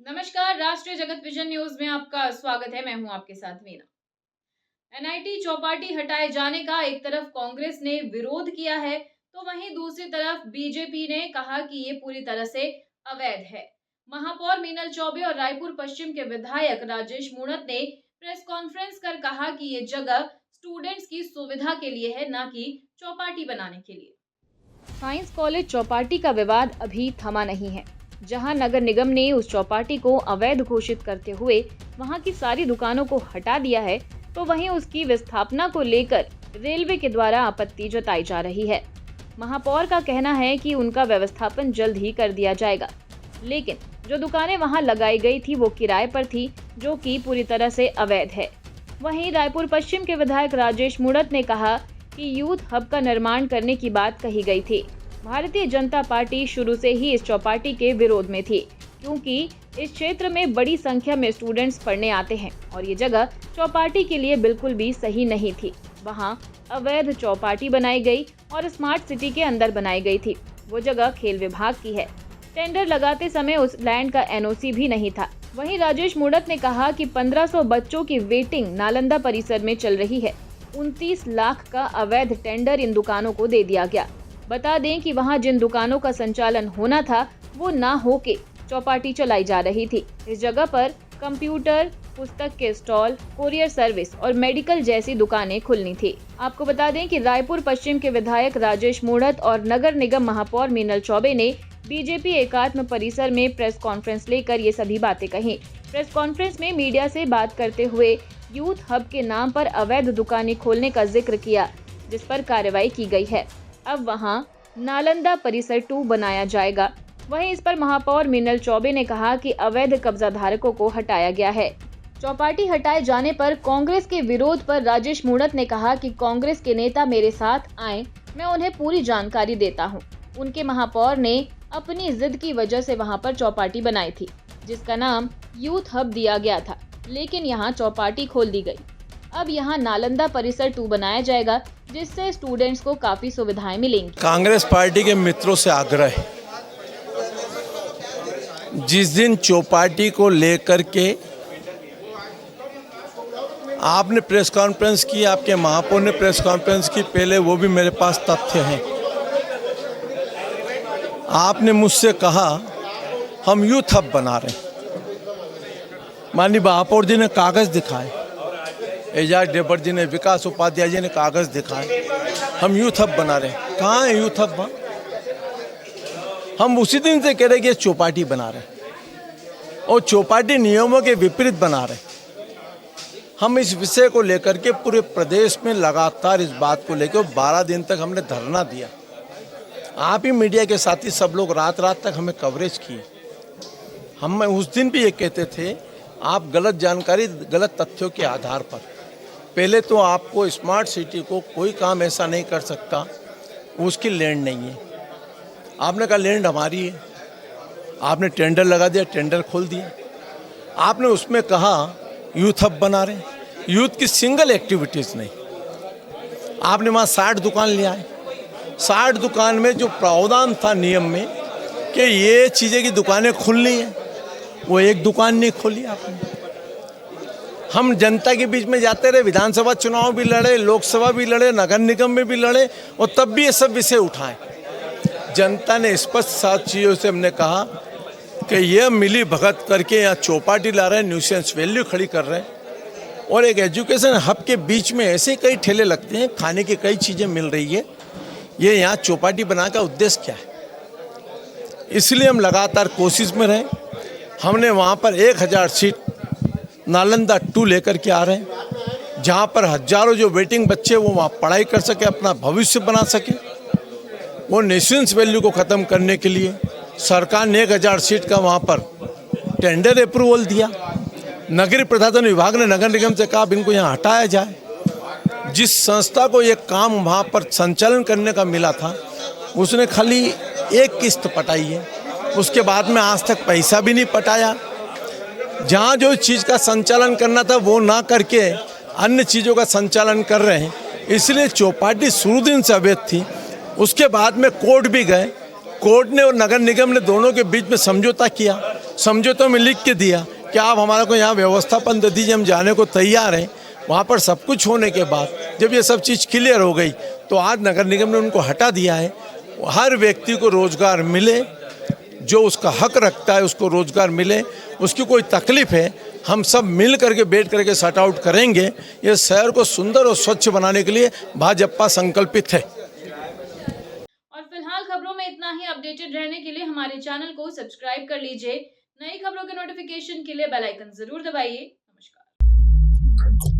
नमस्कार, राष्ट्रीय जगत विजन न्यूज में आपका स्वागत है। मैं हूं आपके साथ मीना। एनआईटी चौपाटी हटाए जाने का एक तरफ कांग्रेस ने विरोध किया है, तो वहीं दूसरी तरफ बीजेपी ने कहा कि ये पूरी तरह से अवैध है। महापौर मीनल चौबे और रायपुर पश्चिम के विधायक राजेश मूणत ने प्रेस कॉन्फ्रेंस कर कहा कि ये जगह स्टूडेंट्स की सुविधा के लिए है, न कि चौपाटी बनाने के लिए। साइंस कॉलेज चौपाटी का विवाद अभी थमा नहीं है। जहां नगर निगम ने उस चौपाटी को अवैध घोषित करते हुए वहां की सारी दुकानों को हटा दिया है, तो वहीं उसकी विस्थापना को लेकर रेलवे के द्वारा आपत्ति जताई जा रही है। महापौर का कहना है कि उनका व्यवस्थापन जल्द ही कर दिया जाएगा, लेकिन जो दुकानें वहां लगाई गई थी वो किराए पर थी, जो कि पूरी तरह से अवैध है। वहीं रायपुर पश्चिम के विधायक राजेश मूणत ने कहा कि यूथ हब का निर्माण करने की बात कही गई थी। भारतीय जनता पार्टी शुरू से ही इस चौपाटी के विरोध में थी, क्योंकि इस क्षेत्र में बड़ी संख्या में स्टूडेंट्स पढ़ने आते हैं और ये जगह चौपाटी के लिए बिल्कुल भी सही नहीं थी। वहां अवैध चौपाटी बनाई गई और स्मार्ट सिटी के अंदर बनाई गई थी। वो जगह खेल विभाग की है। टेंडर लगाते समय उस लैंड का एनओसी भी नहीं था। वहीं राजेश मूणत ने कहा कि 1500 बच्चों की वेटिंग नालंदा परिसर में चल रही है। 29 लाख का अवैध टेंडर इन दुकानों को दे दिया गया। बता दें कि वहां जिन दुकानों का संचालन होना था वो ना होके चौपाटी चलाई जा रही थी। इस जगह पर कंप्यूटर, पुस्तक के स्टॉल, कोरियर सर्विस और मेडिकल जैसी दुकानें खुलनी थी। आपको बता दें कि रायपुर पश्चिम के विधायक राजेश मूणत और नगर निगम महापौर मीनल चौबे ने बीजेपी एकात्म परिसर में प्रेस कॉन्फ्रेंस लेकर ये सभी बातें कही। प्रेस कॉन्फ्रेंस में मीडिया से बात करते हुए यूथ हब के नाम पर अवैध दुकानें खोलने का जिक्र किया, जिस पर कार्रवाई की गई है। अब वहां नालंदा परिसर 2 बनाया जाएगा। वहीं इस पर महापौर मीनल चौबे ने कहा कि अवैध कब्जा धारकों को हटाया गया है। चौपाटी हटाए जाने पर कांग्रेस के विरोध पर राजेश मूणत ने कहा कि कांग्रेस के नेता मेरे साथ आए, मैं उन्हें पूरी जानकारी देता हूं। उनके महापौर ने अपनी जिद की वजह से वहां पर चौपाटी बनाई थी, जिसका नाम यूथ हब दिया गया था, लेकिन यहां चौपाटी खोल दी गई। अब यहां नालंदा परिसर 2 बनाया जाएगा, जिससे स्टूडेंट्स को काफी सुविधाएं मिलेंगी। कांग्रेस पार्टी के मित्रों से आग्रह है, जिस दिन चौपाटी को लेकर के आपने प्रेस कॉन्फ्रेंस की, आपके महापौर ने प्रेस कॉन्फ्रेंस की, पहले वो भी मेरे पास तथ्य हैं। आपने मुझसे कहा हम यूथ हब बना रहे हैं। माननीय महापौर जी ने कागज दिखाए, एजाज डेबर जी ने, विकास उपाध्याय जी ने कागज दिखाए, हम यूथ हब बना रहे हैं। कहाँ है यूथ हब? हम उसी दिन से कह रहे कि ये चौपाटी बना रहे हैं और चौपाटी नियमों के विपरीत बना रहे हैं। हम इस विषय को लेकर के पूरे प्रदेश में लगातार इस बात को लेकर 12 दिन तक हमने धरना दिया। आप ही मीडिया के साथी सब लोग रात रात तक हमें कवरेज किए। हम उस दिन भी ये कहते थे, आप गलत जानकारी, गलत तथ्यों के आधार पर, पहले तो आपको स्मार्ट सिटी को कोई काम ऐसा नहीं कर सकता, उसकी लैंड नहीं है। आपने कहा लैंड हमारी है। आपने टेंडर लगा दिया, टेंडर खोल दिया। आपने उसमें कहा यूथ हब बना रहे, यूथ की सिंगल एक्टिविटीज़ नहीं। आपने वहाँ 60 दुकान ले आए। 60 दुकान में जो प्रावधान था नियम में कि ये चीज़ें की दुकानें खुलनी है, वो एक दुकान नहीं खोली आपने। हम जनता के बीच में जाते रहे, विधानसभा चुनाव भी लड़े, लोकसभा भी लड़े, नगर निगम में भी लड़े और तब भी ये सब विषय उठाए। जनता ने स्पष्ट 7 चीज़ों से हमने कहा कि ये मिली भगत करके यहाँ चौपाटी ला रहे हैं, न्यूसेंस वैल्यू खड़ी कर रहे हैं और एक एजुकेशन हब के बीच में ऐसे कई ठेले लगते हैं, खाने की कई चीज़ें मिल रही है। ये यहाँ चौपाटी बनाने का उद्देश्य क्या है? इसलिए हम लगातार कोशिश में रहे। हमने वहाँ पर 1000 सीट नालंदा 2 लेकर के आ रहे हैं, जहाँ पर हजारों जो वेटिंग बच्चे वो वहाँ पढ़ाई कर सके, अपना भविष्य बना सके। वो नेशंस वैल्यू को ख़त्म करने के लिए सरकार ने 1000 सीट का वहाँ पर टेंडर अप्रूवल दिया। नगरीय प्रशासन विभाग ने नगर निगम से कहा इनको यहाँ हटाया जाए। जिस संस्था को ये काम वहाँ पर संचालन करने का मिला था, उसने खाली एक किस्त पटाई है, उसके बाद में आज तक पैसा भी नहीं पटाया। जहाँ जो चीज़ का संचालन करना था वो ना करके अन्य चीज़ों का संचालन कर रहे हैं। इसलिए चौपाटी शुरू दिन से अवैध थी। उसके बाद में कोर्ट भी गए, कोर्ट ने और नगर निगम ने दोनों के बीच में समझौता किया, समझौते में लिख के दिया कि आप हमारे को यहाँ व्यवस्थापन दे दीजिए, हम जाने को तैयार हैं। वहाँ पर सब कुछ होने के बाद जब ये सब चीज़ क्लियर हो गई तो आज नगर निगम ने उनको हटा दिया है। हर व्यक्ति को रोजगार मिले, जो उसका हक रखता है उसको रोजगार मिले, उसकी कोई तकलीफ है हम सब मिल करके बैठ करके सॉर्ट आउट करेंगे। ये शहर को सुंदर और स्वच्छ बनाने के लिए भाजपा संकल्पित है। और फिलहाल खबरों में इतना ही। अपडेटेड रहने के लिए हमारे चैनल को सब्सक्राइब कर लीजिए। नई खबरों के नोटिफिकेशन के लिए बेल आइकन जरूर दबाइए। नमस्कार।